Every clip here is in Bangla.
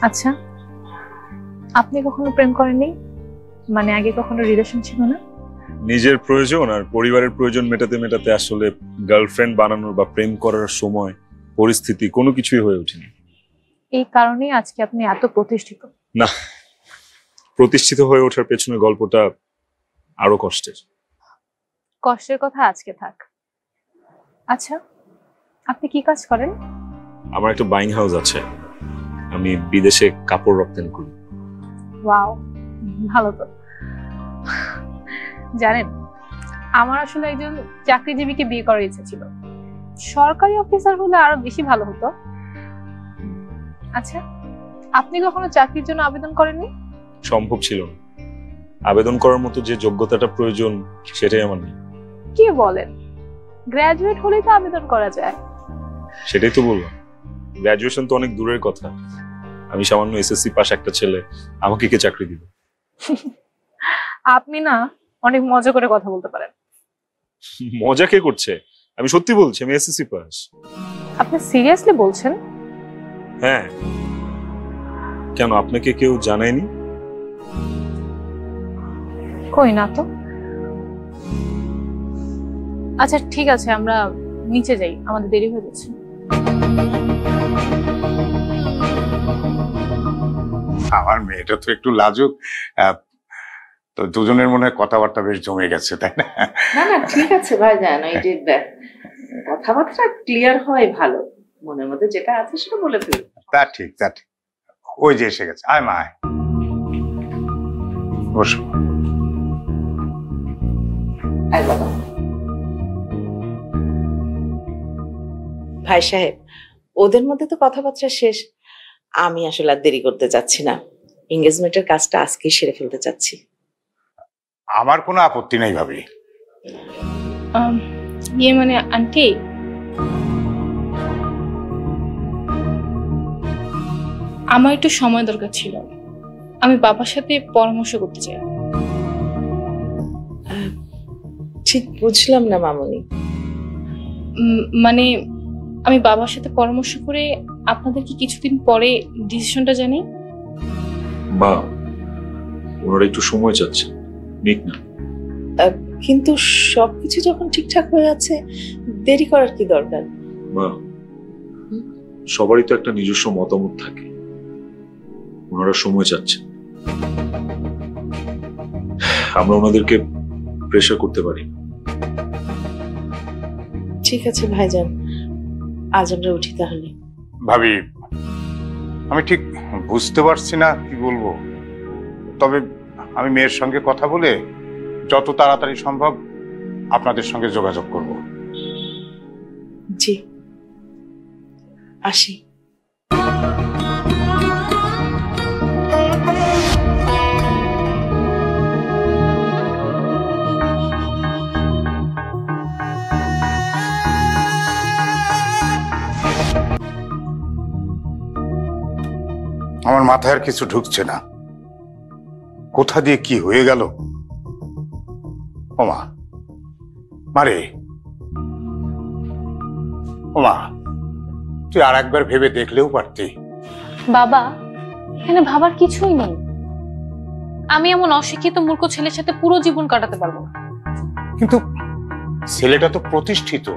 আচ্ছা, আপনি কখনো প্রেম করেননি? মানে আগে কখনো রিলেশন ছিল না? নিজের প্রয়োজন আর পরিবারের প্রয়োজন মেটাতে মেটাতে আসলে গার্লফ্রেন্ড বানানোর বা প্রেম করার সময় পরিস্থিতি কোনো কিছুই হয়ে ওঠেনি। এই কারণেই আজকে আপনি এত প্রতিষ্ঠিত। না, প্রতিষ্ঠিত হয়ে ওঠার পেছনে গল্পটা আরো কষ্টের। কষ্টের কথা আজকে থাক। আচ্ছা, আপনি কি কাজ করেন? আমার একটা বাইং হাউস আছে, আমি বিদেশে কাপড় রপ্তানি করি। ওয়াও, ভালো তো। জানেন, আমার আসলে একজন চাকরিজীবীকে বিয়ে করার ইচ্ছা ছিল। সরকারি অফিসার হলে আরো বেশি ভালো হতো। আচ্ছা, আপনি কখনো চাকরির জন্য আবেদন করেননি? সম্ভব ছিল না, আবেদন করার মতো যে যোগ্যতাটা প্রয়োজন সেটাই আমার নেই। কি বলেন? গ্রাজুয়েট হলেই তো আবেদন করা যায়। সেটাই তো বললাম, গ্রাজুয়েশন তো অনেক দূরের কথা। আমি সামান্য এসএসসি পাস একটা ছেলে, আমাকে কে চাকরি দিবে? আপনি না অনেক মজা করে কথা বলতে পারেন। মজা কে করছে? আমি সত্যি বলছি, আমি এসএসসি পাস। আপনি সিরিয়াসলি বলছেন? হ্যাঁ, কেন আপনাকে কেউ জানায়নি? কই না তো। আচ্ছা ঠিক আছে, আমরা নিচে যাই, আমাদের দেরি হয়ে যাচ্ছে। আমার মেয়েটা তো একটু লাজুক, তো দুজনের মনে হয় কথাবার্তা বেশ জমে গেছে, তাই না? না না, ঠিক আছে ভাইজান, ওই যে কথাবার্তা ক্লিয়ার হয় ভালো, মনের মধ্যে যেটা আছে সেটা বলে ফেলুন। তা ঠিক, তা ঠিক। ওই যে এসে গেছে, আয় মা আয়, বসো। আয় বাবা। ভাই সাহেব, ওদের মধ্যে তো কথাবার্তা শেষ, আমি আসলে আর দেরি করতে চাচ্ছি না, এঙ্গেজমেন্টের কাজটা আজকেই সেরে ফেলতে চাচ্ছি। আমার কোনো আপত্তি নেই ভাবি। ইয়ে মানে আন্টি, আমার একটু সময় দরকার ছিল, আমি বাবার সাথে পরামর্শ করতে চাই। ঠিক বুঝলাম না মামনি। মানে আমি বাবার সাথে পরামর্শ করে আপনাদেরকে কিছুদিন পরে ডিসিশনটা জানি। বা ওনারা একটু সময় চাচ্ছে, নিক না। কিন্তু সবকিছু যখন ঠিকঠাক হয়ে আছে, দেরি করার কি দরকার? মা, সবারই তো একটা নিজস্ব মতামত থাকে, ওনারা সময় চাচ্ছে, আমরা ওনাদেরকে প্রেসার করতে পারি। ঠিক আছে ভাইজান, আজ আমরা উঠি তাহলে। ভাবি, আমি ঠিক বুঝতে পারছি না কি বলবো, তবে আমি মেয়ের সঙ্গে কথা বলে যত তাড়াতাড়ি সম্ভব আপনাদের সঙ্গে যোগাযোগ করব। জি, আসি। আমার মাথায় আর কিছু ঢুকছে না, কোথা দিয়ে কি হয়ে গেল। ওমা, মারে, ওমা, তুই আর একবার ভেবে দেখলেও পারতি। বাবা, এখানে ভাবার কিছুই নেই। আমি এমন অশিক্ষিত মূর্খ ছেলের সাথে পুরো জীবন কাটাতে পারবো না। কিন্তু ছেলেটা তো প্রতিষ্ঠিত।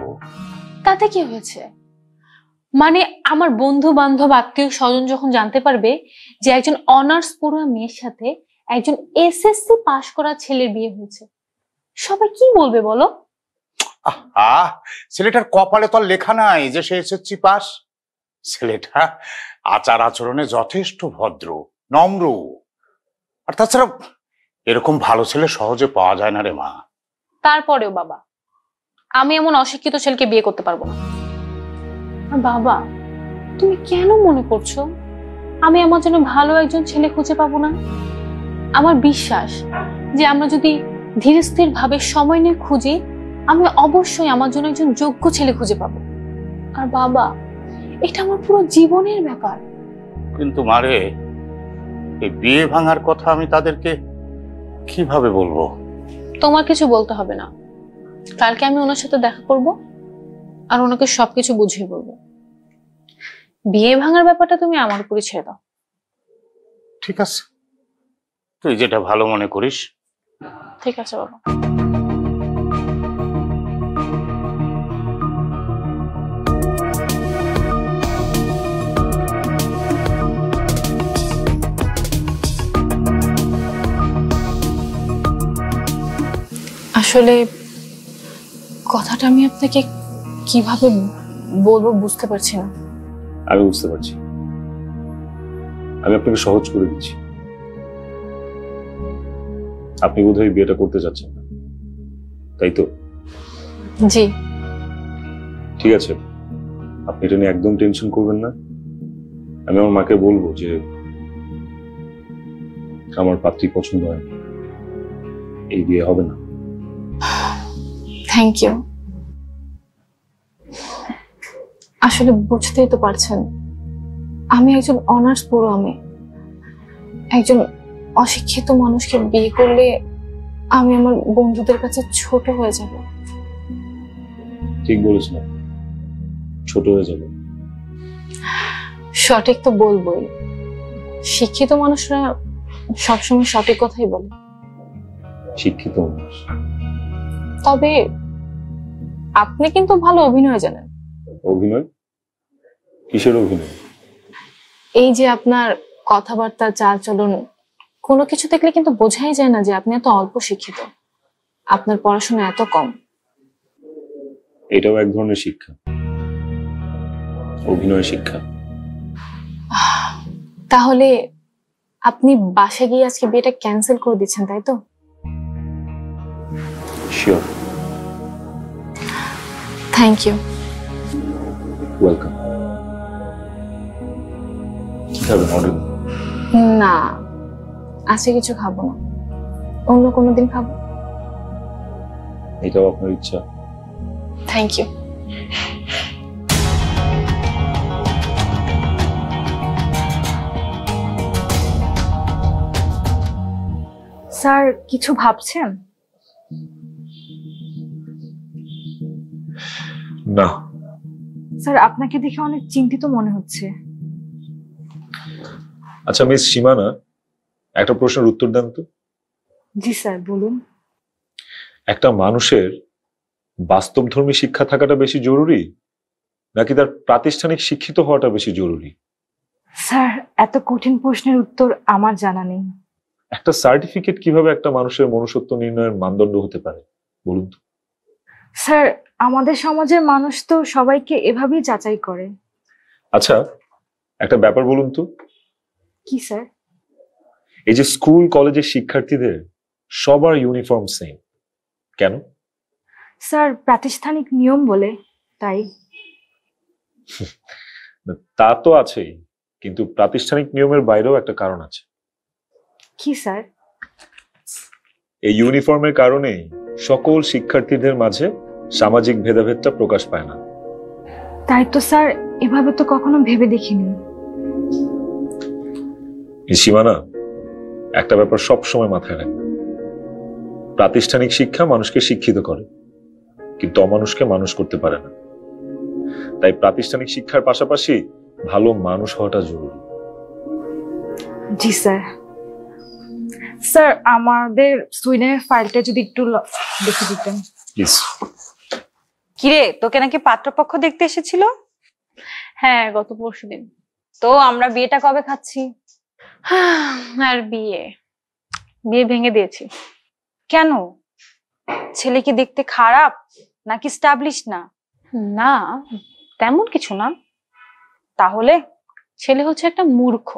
তাতে কি হয়েছে? মানে আমার বন্ধু বান্ধব আত্মীয় স্বজন যখন জানতে পারবে যে একজন অনার্স পড়ুয়া মেয়ের সাথে একজন এসএসসি পাশ করা ছেলের বিয়ে হয়েছে, সবাই কি বলবে বলো? আহ, ছেলেটার কপালে তো লেখা নাই যে সে এসএসসি পাস। ছেলেটা আচার আচরণে যথেষ্ট ভদ্র, নম্র, আর তাছাড়া এরকম ভালো ছেলে সহজে পাওয়া যায় না রে মা। তারপরেও বাবা, আমি এমন অশিক্ষিত ছেলেকে বিয়ে করতে পারবো না। আর বাবা, তুমি কেন মনে করছো আমি আমার জন্য ভালো একজন ছেলে খুঁজে পাবো না? আমার বিশ্বাস যে আমরা যদি ধীরে স্থির ভাবে সময় নিয়ে খুঁজি, আমি অবশ্যই আমার জন্য একজন যোগ্য ছেলে খুঁজে পাবো। আর বাবা, এটা আমার পুরো জীবনের ব্যাপার। কিন্তু মারে, এই বিয়ে ভাঙার কথা আমি তাদেরকে কিভাবে বলবো? তোমার কিছু বলতে হবে না, কালকে আমি ওনার সাথে দেখা করব আর ওনাকে সবকিছু বুঝিয়ে বলবো। বিয়ে ভাঙার ব্যাপারটা তুমি আমার উপরে ছেড়ে দাও। ঠিক আছে, তুই যেটা ভালো মনে করিস। ঠিক আছে বাবা। আসলে কথাটা আমি আপনাকে কিভাবে বলবো বুঝতে পারছি না। আমি বুঝতে পারছি, আমি আপনাকে সহজ করে দিচ্ছি। আপনি বোধহয় বিয়েটা করতে চাচ্ছেন না, তাই তো? জি। ঠিক আছে, আপনি এটা নিয়ে একদম টেনশন করবেন না। আমি আমার মাকে বলবো যে আমার পাত্রী পছন্দ হয়, এই বিয়ে হবে না। Thank you. আসলে বুঝতেই তো পারছেন, আমি একজন অনার্স পড়ুয়া মেয়ে। একজন অশিক্ষিত মানুষকে বিয়ে করলে আমি আমার বন্ধুদের কাছে ছোট হয়ে যাব। ঠিক বলেছেন, ছোট হয়ে যাবে। সঠিক তো বলবোই, শিক্ষিত মানুষরা সবসময় সঠিক কথাই বলে। শিক্ষিত মানুষ। তবে আপনি কিন্তু ভালো অভিনয় জানেন। অভিনয়? কিসের অভিনয়? এই যে আপনার কথাবার্তা, চাল চলন, কোনো কিছু দেখলে কিন্তু বোঝাই যায় না যে আপনি এত অল্প শিক্ষিত, আপনার পড়াশোনা এত কম। এটাও এক ধরনের শিক্ষা, অভিনয় শিক্ষা। তাহলে আপনি বাসায় গিয়ে আজকে বিয়েটা ক্যান্সেল করে দিচ্ছেন, তাই তো? শিওর। Thank you. ওয়েলকাম। কি খাবেন? অর্ডার? না, আজকে কিছু খাবো না, অন্য কোনো দিন খাবো। এটাও আপনার ইচ্ছা। Thank you. স্যার কিছু ভাবছেন? না। স্যার আপনাকে দেখে অনেক চিন্তিত মনে হচ্ছে। আচ্ছা মিস সীমানা, একটা প্রশ্নের উত্তর দেন তো। জি স্যার বলুন। একটা মানুষের বাস্তবধর্মী শিক্ষা থাকাটা বেশি জরুরি, নাকি তার প্রাতিষ্ঠানিক শিক্ষিত হওয়াটা বেশি জরুরি? স্যার এত কঠিন প্রশ্নের উত্তর আমার জানা নেই। একটা সার্টিফিকেট কিভাবে একটা মানুষের মনুষ্যত্ব নির্ণয়ের মানদণ্ড হতে পারে বলুন তো? স্যার আমাদের সমাজের মানুষ তো সবাইকে এভাবেই যাচাই করে। আচ্ছা একটা ব্যাপার বলুন তো, কি স্যার? এই যে স্কুল কলেজের শিক্ষার্থীদের সবার ইউনিফর্ম সেম, কেন? স্যার প্রাতিষ্ঠানিক নিয়ম বলে, তাই। তা তো আছেই, কিন্তু প্রাতিষ্ঠানিক নিয়মের বাইরেও একটা কারণ আছে। কি স্যার? এই ইউনিফর্মের কারণেই সকল শিক্ষার্থীদের মাঝে সামাজিক ভেদাভেদটা প্রকাশ পায় না। তাই তো স্যার, এভাবে তো কখনো ভেবে দেখিনি। সীমানা, একটা ব্যাপার সব সময় মাথায় রাখবে, প্রাতিষ্ঠানিক শিক্ষা মানুষকে শিক্ষিত করে, কিন্তু অমানুষকে মানুষ করতে পারে না। তাই প্রাতিষ্ঠানিক শিক্ষার পাশাপাশি ভালো মানুষ হওয়াটা জরুরি। জি স্যার। স্যার আমাদের সুইডেনের ফাইলটা যদি একটু দেখে দিতেন। প্লিজ। কিরে, তোকে নাকি পাত্রপক্ষ দেখতে এসেছিল? হ্যাঁ, গত পরশুদিন। তো আমরা বিয়েটা কবে খাচ্ছি? আর বিয়ে বিয়ে ভেঙে দিয়েছি। কেন? ছেলে কি দেখতে খারাপ নাকি স্টাবলিশ না? না, তেমন কিছু না। তাহলে ছেলে হচ্ছে একটা মূর্খ।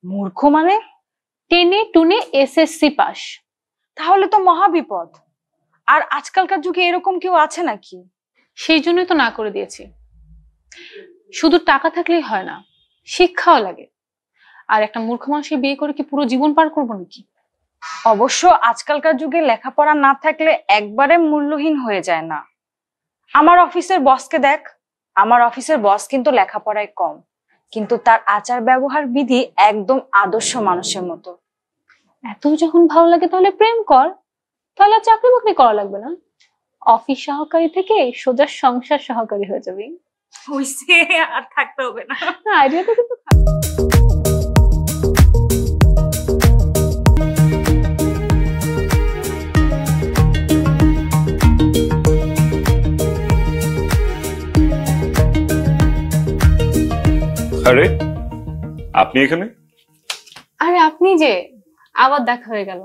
মূর্খ মানে? টেনে টুনে এসএসসি পাস। তাহলে তো মহা বিপদ। আর আজকালকার যুগে এরকম কেউ আছে নাকি? সেই জন্যই তো না করে দিয়েছি। শুধু টাকা থাকলেই হয় না, শিক্ষাও লাগে। আর একটা মূর্খ মানুষকে বিয়ে করে কি পুরো জীবন পার করবো নাকি? অবশ্য আজকালকার যুগে লেখাপড়া না থাকলে একবারে মূল্যহীন হয়ে যায় না। আমার অফিসের বসকে দেখ, আমার অফিসের বস কিন্তু লেখাপড়ায় কম, কিন্তু তার আচার ব্যবহার বিধি একদম আদর্শ মানুষের মতো। এত যখন ভালো লাগে তাহলে প্রেম কর, তাহলে আর চাকরি বাকরি করা লাগবে না। অফিস সহকারী থেকে সোজা সংসার সহকারী হয়ে যাবে। আর থাকতে হবে না। আইডিয়া তো কিন্তু আরে আপনি এখানে? আরে আপনি যে, আবার দেখা হয়ে গেল।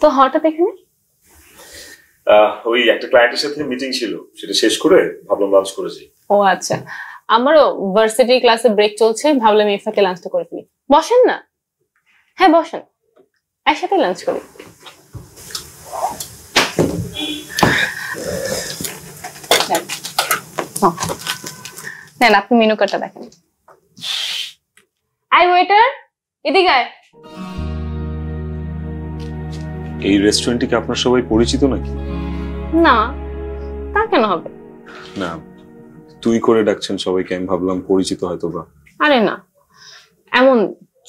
তো হঠাৎ এখানে? ওই একটা ক্লায়েন্টের সাথে মিটিং ছিল, সেটা শেষ করে ভাবলাম লাঞ্চ করেছি। ও আচ্ছা, আমারও ভার্সিটি ক্লাসে ব্রেক চলছে, ভাবলাম এই ফাঁকে লাঞ্চটা করে ফেলি। বসেন না। হ্যাঁ বসেন, একসাথে লাঞ্চ করি। নেন আপনি মেনু কার্ডটা দেখেন। আই ওয়েটার, এদিকে আয়। এই রেস্টুরেন্টে কি আপনার সবাই পরিচিত নাকি? না, তা কেন হবে? না, তুই করে ডাকছেন সবাইকে, আমি ভাবলাম পরিচিত হয়তো বা। আরে না, এমন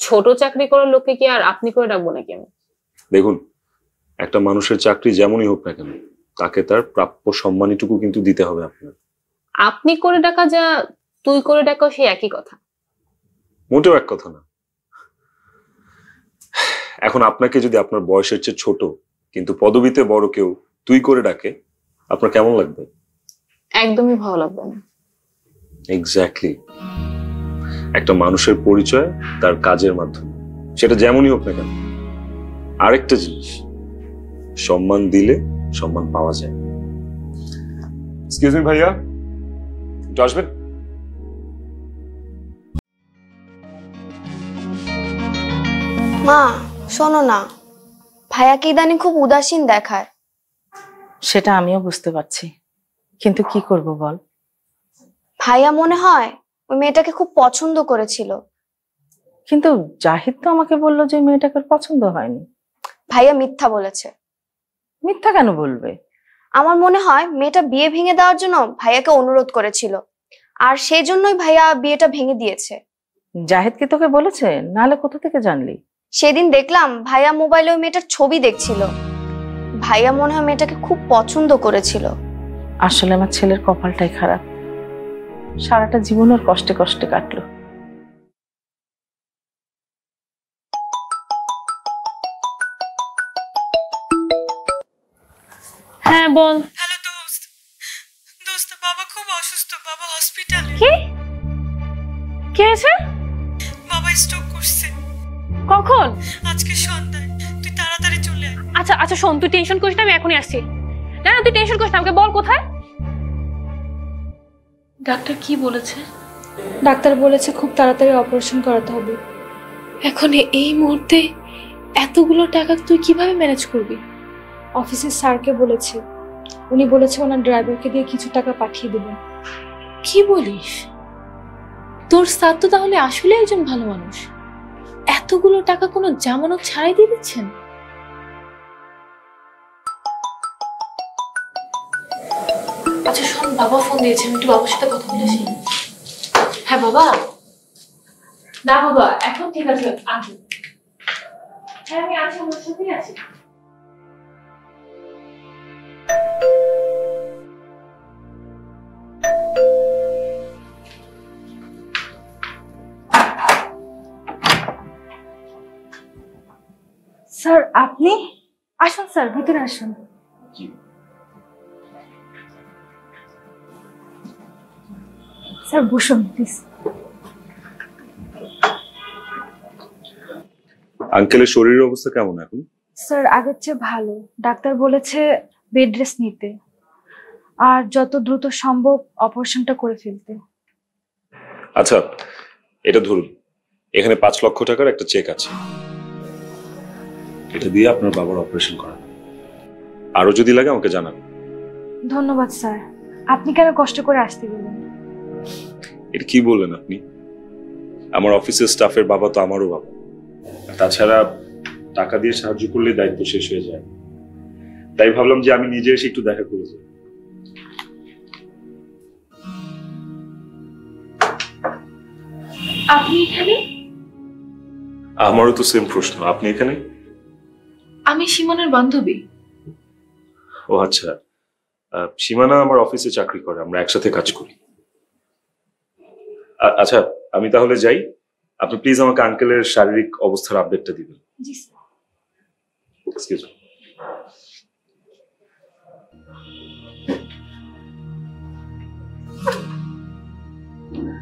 ছোট চাকরি করার লোককে কি আর আপনি করে ডাকবো নাকি আমি? দেখুন, একটা মানুষের চাকরি যেমনই হোক না কেন, তাকে তার প্রাপ্য সম্মানটুকু কিন্তু দিতে হবে আপনার। আপনি করে ডাকা যা তুই করে ডাকাও সেই একই কথা। মোটেও এক কথা না। এখন আপনাকে যদি আপনার বয়সের চেয়ে ছোট কিন্তু পদবিতে বড় কেউ তুই করে ডাকে, আপনার কেমন লাগবে? একদমই ভালো লাগবে না। এক্স্যাক্টলি। একটা মানুষের পরিচয় তার কাজের মাধ্যমে, সেটা যেমনই হোক না কেন। আরেকটা জিনিস, সম্মান দিলে সম্মান পাওয়া যায়। এক্সকিউজ মি ভাইয়া, একটু আসবেন? মা শোনো না, ভাইয়াকে ইদানিং খুব উদাসীন দেখায়। সেটা আমিও বুঝতে পারছি, কিন্তু কি করব বল। ভাইয়া মনে হয় ওই মেয়েটাকে খুব পছন্দ করেছিল। কিন্তু জাহিদ তো আমাকে বললো যে মেয়েটাকে ওর পছন্দ হয়নি। ভাইয়া মিথ্যা বলেছে। মিথ্যা কেন বলবে? আমার মনে হয় মেয়েটা বিয়ে ভেঙে দেওয়ার জন্য ভাইয়াকে অনুরোধ করেছিল, আর সেই জন্যই ভাইয়া বিয়েটা ভেঙে দিয়েছে। জাহিদ কি তোকে বলেছে? নাহলে কোথা থেকে জানলি? সেদিন দেখলাম ভাইয়া মোবাইলে ওই মেয়েটার ছবি দেখছিল। ভাইয়া মনে হয় মেয়েটাকে খুব পছন্দ করেছিল। আসলে আমার ছেলের কপালটাই খারাপ, সারাটা জীবন ওর কষ্টে কষ্টে কাটলো। হ্যাঁ বল। হ্যালো দোস্ত, দোস্ত বাবা খুব অসুস্থ, বাবা হসপিটালে। কি কি হয়েছে? বাবা স্ট্রোক করছে। কখন? আজকে সন্ধ্যায়, তুই তাড়াতাড়ি চলে আয়। আচ্ছা আচ্ছা শোন, তুই টেনশন করিস না, আমি এখনই আসছি। না না তুই টেনশন করিস না, আমাকে বল কোথায়। ডাক্তার কি বলেছে? ডাক্তার বলেছে খুব তাড়াতাড়ি অপারেশন করাতে হবে। এখন এই মুহূর্তে এতগুলো টাকা তুই কিভাবে ম্যানেজ করবি? অফিসের স্যারকে বলেছে, উনি বলেছে ওনার ড্রাইভারকে দিয়ে কিছু টাকা পাঠিয়ে দেবেন। কি বলিস? তোর স্যার তো তাহলে আসলে একজন ভালো মানুষ, এতগুলো টাকা কোনো জামানত ছাড়াই দিয়ে দিচ্ছেন। আচ্ছা শোন, বাবা ফোন দিয়েছে, আমি একটু বাবার সাথে কথা বলেছি। হ্যাঁ বাবা। না বাবা এখন ঠিক আছে, আসো। হ্যাঁ আমি আছি, আমার সাথেই আছি। স্যার আপনি আসুন, স্যার ভিতরে আসুন। স্যার বসুন প্লিজ। আঙ্কেলের শরীরের অবস্থা কেমন এখন? স্যার আগের চেয়ে ভালো, ডাক্তার বলেছে বেড রেস্ট নিতে আর যত দ্রুত সম্ভব অপারেশনটা করে ফেলতে। আচ্ছা এটা ধরুন, এখানে 5 লক্ষ টাকার একটা চেক আছে, এটা দিয়ে আপনার বাবার অপারেশন করান। আরো যদি লাগে আমাকে জানান। ধন্যবাদ স্যার, আপনি কেন কষ্ট করে আসতে গেলেন? এটা কি বললেন আপনি? আমার অফিসের স্টাফের বাবা তো আমারও বাবা। তাছাড়া টাকা দিয়ে সাহায্য করলে দায়িত্ব শেষ হয়ে যায়, তাই ভাবলাম যে আমি নিজে এসে একটু দেখা করে যাই। আপনি এখানে? আমারও তো সেম প্রশ্ন, আপনি এখানে? আমি সীমানার বান্ধবী। ও আচ্ছা, সীমানা আমার অফিসে চাকরি করে, আমরা একসাথে কাজ করি। আচ্ছা আমি তাহলে যাই, আপনি প্লিজ আমাকে আঙ্কেলের শারীরিক অবস্থার আপডেটটা দিবেন। জি স্যার। Excuse me.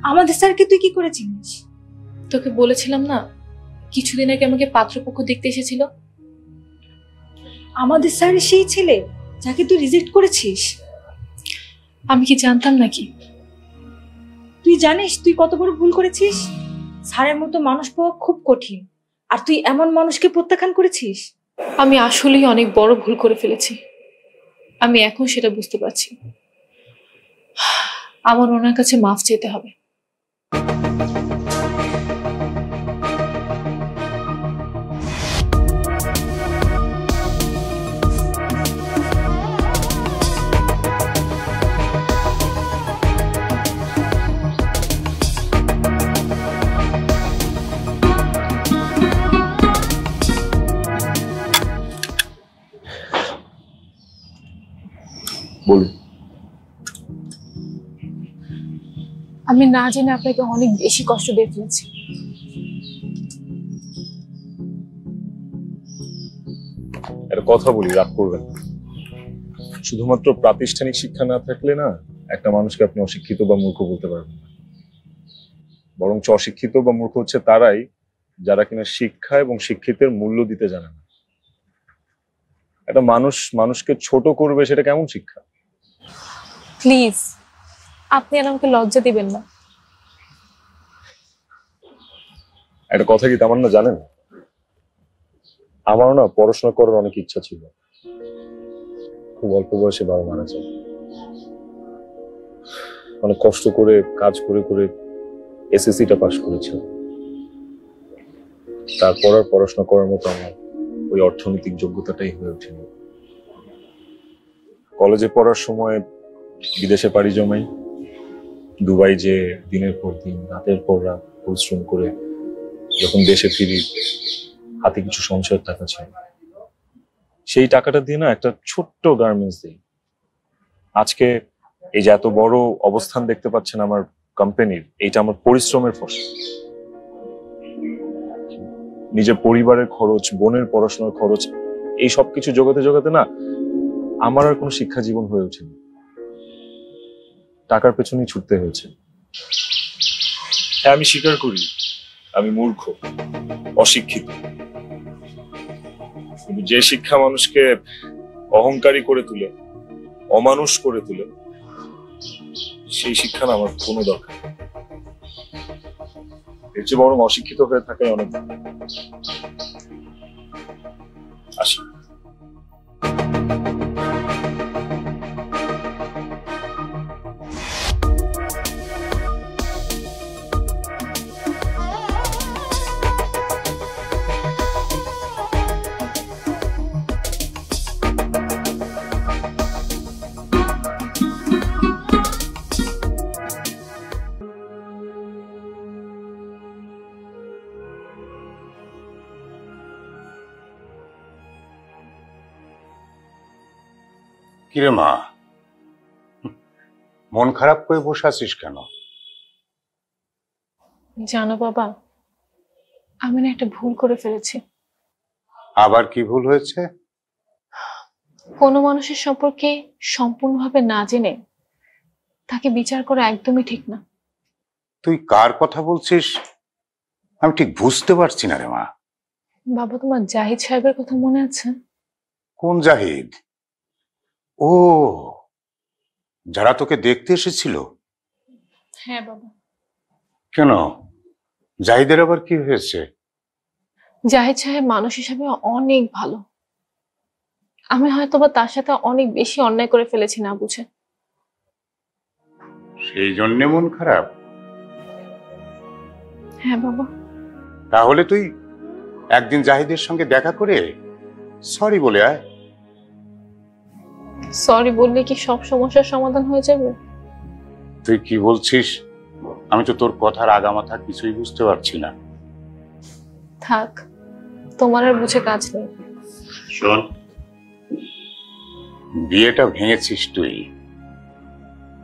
আমাদের স্যারকে তুই কি করে চিনিস? তোকে বলেছিলাম না, কিছুদিন আগে আমাকে পাত্রপক্ষ দেখতে এসেছিল। আমাদের স্যার সেই ছেলে যাকে তুই রিজেক্ট করেছিস? আমি কি জানতাম নাকি? তুই জানিস তুই কত বড় ভুল করেছিস? স্যারের মতো মানুষ পাওয়া খুব কঠিন, আর তুই এমন মানুষকে প্রত্যাখ্যান করেছিস। আমি আসলেই অনেক বড় ভুল করে ফেলেছি। আমি এখন সেটা বুঝতে পারছি। আমার ওনার কাছে মাফ চাইতে হবে। বলুন। আমি না জেনে আপনাকে অনেক বেশি কষ্ট দিয়ে ফেলেছি। একটা কথা বলি, রাগ করবেন না। শুধুমাত্র প্রাতিষ্ঠানিক শিক্ষা না থাকলে না একটা মানুষকে আপনি অশিক্ষিত বা মূর্খ বলতে পারবেন না। বরঞ্চ অশিক্ষিত বা মূর্খ হচ্ছে তারাই যারা কিনা শিক্ষা এবং শিক্ষিতের মূল্য দিতে জানে না। একটা মানুষ মানুষকে ছোট করবে, সেটা কেমন শিক্ষা? প্লিজ, আপনি আর আমাকে লজ্জা দিবেন না। একটা কথা কি তামান্না জানেন, আমারও না পড়াশোনা করার অনেক ইচ্ছা ছিল। খুব অল্প বয়সে বাবা মারা যায়। অনেক কষ্ট করে কাজ করে করে এসএসসিটা পাশ করেছিল। তারপর আর পড়াশোনা করার মতো আমার ওই অর্থনৈতিক যোগ্যতাটাই হয়ে ওঠেনি। কলেজে পড়ার সময় বিদেশে পাড়ি জমাই, দুবাই যে দিনের পর দিন রাতের পর রাত পরিশ্রম করে যখন দেশে ফিরি, হাতে কিছু সঞ্চয়ের টাকা ছিল। সেই টাকাটা দিয়ে না একটা ছোট্ট গার্মেন্টস দিই। আজকে এই যে এত বড় অবস্থান দেখতে পাচ্ছেন আমার কোম্পানির, এইটা আমার পরিশ্রমের ফসল। নিজের পরিবারের খরচ, বোনের পড়াশোনার খরচ, এই সবকিছু জোগাতে জোগাতে না আমার আর কোনো শিক্ষা জীবন হয়ে ওঠেনি। টাকার পেছনেই ছুটতে হয়েছে। হ্যাঁ, আমি স্বীকার করি আমি মূর্খ, অশিক্ষিত। কিন্তু যে শিক্ষা মানুষকে অহংকারী করে তুলে, অমানুষ করে তুলে, সেই শিক্ষা না আমার কোনো দরকার। এর চেয়ে বরং অশিক্ষিত হয়ে থাকাই অনেক ভালো। আসি। কিরে মা, মন খারাপ করে বসে আছিস কেন? জানো বাবা, আমি না একটা ভুল করে ফেলেছি। আবার কি ভুল হয়েছে? কোনো মানুষের সম্পর্কে সম্পূর্ণভাবে না জেনে তাকে বিচার করা একদমই ঠিক না। তুই কার কথা বলছিস আমি ঠিক বুঝতে পারছি না রে মা। বাবা, তোমার জাহিদ সাহেবের কথা মনে আছে? কোন জাহিদ? ও, যারা তোকে দেখতে এসেছিল? হ্যাঁ বাবা। কেন, জাহিদের আবার কি হয়েছে? জাহিদ সাহেব মানুষ হিসাবে অনেক ভালো। আমি হয়তোবা তার সাথে অনেক বেশি অন্যায় করে ফেলেছি না বুঝে। সেই জন্যে মন খারাপ? হ্যাঁ বাবা। তাহলে তুই একদিন জাহিদের সঙ্গে দেখা করে সরি বলে আয়। সরি বললে কি সব সমস্যার সমাধান হয়ে যাবে? তুই কি বলছিস আমি তো তোর কথার আগামাথা কিছুই বুঝতে পারছি না। থাক, তোমার আর বুঝে কাজ নেই। শোন, বিয়েটা ভেঙেছিস তুই।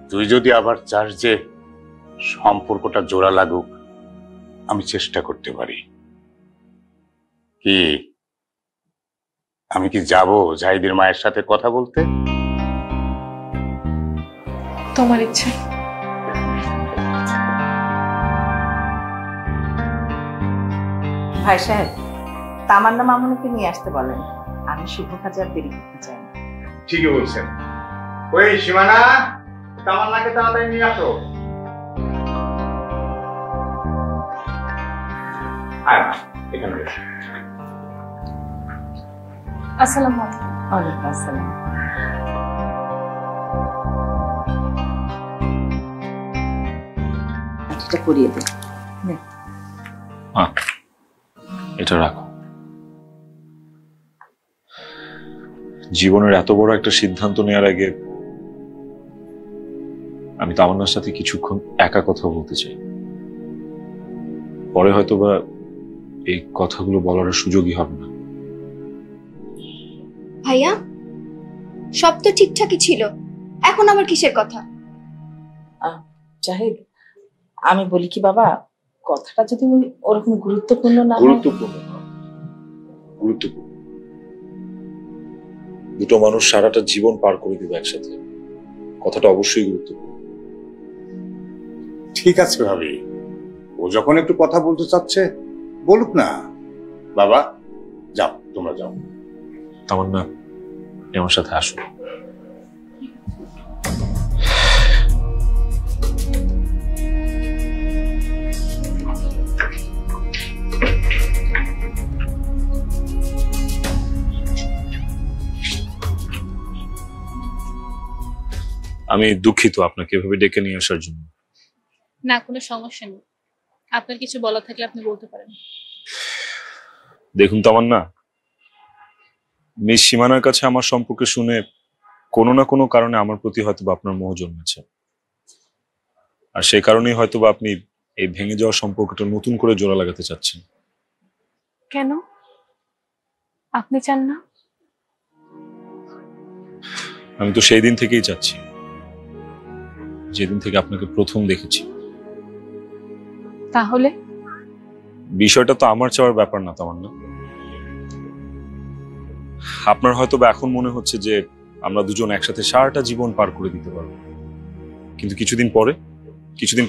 তুই যদি আবার চাস যে সম্পর্কটা জোড়া লাগুক, আমি চেষ্টা করতে পারি। কি আমি কি যাব জাহিদের মায়ের সাথে কথা বলতে? তোমার ইচ্ছে। ভাই সাহেব, তামান্না মামুনিকে নিয়ে আসতে বলেন, আমি শুভ কাজে আর দেরি করতে চাই না। ঠিকই বলছেন। ওই সীমানা, তামান্নাকে তাড়াতাড়ি নিয়ে আসো। আয় মা, এখানে বসো। আসসালামু আলাইকুম। ওয়ালাইকুম আসসালাম। এটা করিয়ে দে। এটা রাখো। জীবনের এত বড় একটা সিদ্ধান্ত নেওয়ার আগে আমি তামান্নার সাথে কিছুক্ষণ একা কথা বলতে চাই। পরে হয়তোবা এই কথাগুলো বলার সুযোগই হবে না। ভাইয়া, সব তো ঠিকঠাকই ছিল, এখন আবার কিসের কথা? জাহিদ, আমি বলি কি বাবা, কথাটা যদি ওরকম গুরুত্বপূর্ণ না হয়। গুরুত্বপূর্ণ না, গুরুত্বপূর্ণ। দুটো মানুষ সারাটা জীবন পার করে দিবে একসাথে, কথাটা অবশ্যই গুরুত্বপূর্ণ। ঠিক আছে ভাবি, ও যখন একটু কথা বলতে চাচ্ছে বলুক না। বাবা যাও, তোমরা যাও। তামান্না, আমার সাথে আসো। আমি দুঃখিত আপনাকে এভাবে ডেকে নিয়ে আসার জন্য। না, কোনো সমস্যা নেই। আপনার কিছু বলা থাকলে আপনি বলতে পারেন। দেখুন তামান্না, মিস সীমানার কাছে আমার সম্পর্কে শুনে কোনো না কোনো কারণে আমার প্রতি হয়তোবা আপনার মোহ জন্মেছে, আর সেই কারণেই হয়তোবা আপনি এই ভেঙে যাওয়া সম্পর্কটা নতুন করে জোড়া লাগাতে চাচ্ছেন। কেন? আপনি চান না? আমি তো সেই দিন থেকেই চাচ্ছি, যেদিন থেকে আপনাকে প্রথম দেখেছি। তাহলে বিষয়টা তো আমার চাওয়ার ব্যাপার না তামান্না। আপনার হয়তোবা এখন মনে হচ্ছে যে আমরা দুজন একসাথে সারাটা জীবন পার করে দিতে পারবো, কিন্তু কিছুদিন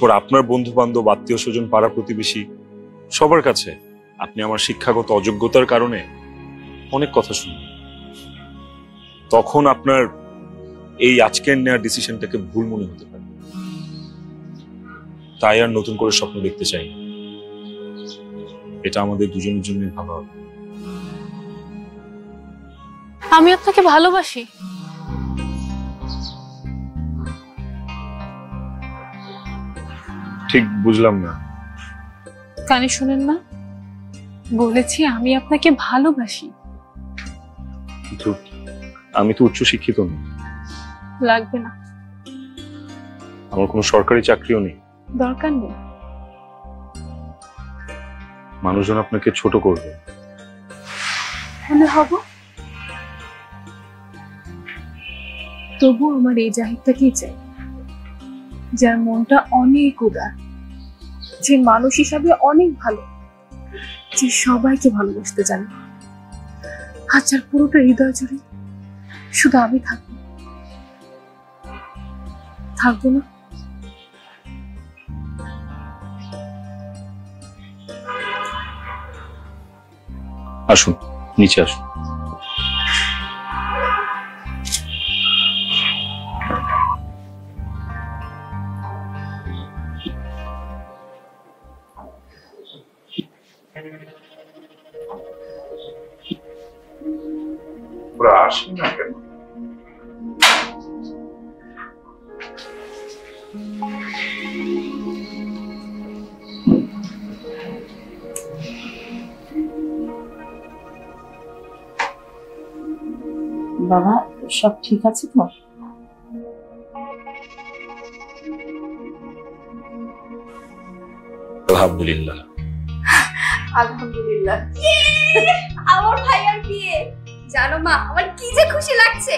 পরে আপনার বন্ধু বান্ধব, আত্মীয় স্বজন, পাড়া প্রতিবেশী সবার কাছে আপনি আমার শিক্ষাগত অযোগ্যতার কারণে অনেক কথা শুনবেন। তখন আপনার এই আজকের নেওয়ার ডিসিশনটাকে ভুল মনে হতে পারে। তাই আর নতুন করে স্বপ্ন দেখতে চাই না। এটা আমাদের দুজনের জন্য ভালো হবে। আমি আপনাকে ভালোবাসি। ঠিক বুঝলাম না। কানে শুনেন না? বলেছি আমি আপনাকে ভালোবাসি। কিন্তু আমি তো উচ্চ শিক্ষিত নই। লাগবে না, আমার কোনো সরকারি চাকরিও নেই। দরকার নেই। মানুষজন আপনাকে ছোট করবে। হলে হব, তবু আমার এই জাহিদটাকেই চাই, যার মনটা অনেক উদার, যে মানুষ হিসাবে অনেক ভালো, যে সবাইকে ভালোবাসতে জানে, আর যার পুরোটা হৃদয় জুড়ে শুধু আমি থাকবো। থাকবো না? আসুন, নিচে আসুন। ওরা আসি না কেন? বাবা, সব ঠিক আছে তো? আলহামদুলিল্লাহ। আলহামদুলিল্লাহ। আমার ভাইয়ার বিয়ে, জানো মা আমার কি যে খুশি লাগছে।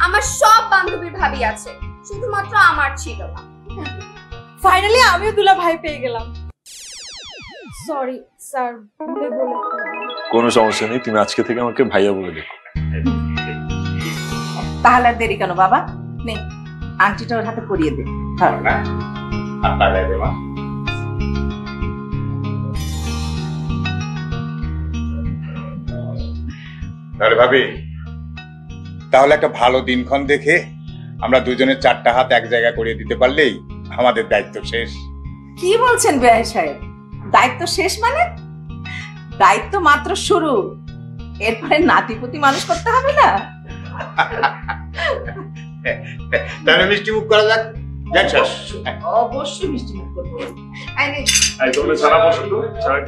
আমার সব বান্ধবীর ভাবি আছে, শুধুমাত্র আমার ছিল না। ফাইনালি আমিও দুলা ভাই পেয়ে গেলাম। সরি স্যার, ভুলে বলে কোনো সমস্যা নেই, তুমি আজকে থেকে আমাকে ভাইয়া বলে দেখো। তাহলে আর দেরি কেন বাবা, নে আংটিটা ওর হাতে পরিয়ে দে। না হাত লাগাই দে মা। তাহলে ভাবি, তাহলে একটা ভালো দিনক্ষণ দেখে আমরা দুজনের 4টা হাত এক জায়গা করিয়ে দিতে পারলেই আমাদের দায়িত্ব শেষ। কি বলছেন বেআই সাহেব? দায়িত্ব শেষ মানে? দায়িত্ব মাত্র শুরু, এরপরে নাতিপুতি মানুষ করতে হবে না? তাহলে মিষ্টি মুখ করা যাক। অবশ্যই মিষ্টি মুখ করবো। তোমরা ছাড়া বসো তো, ছাড়া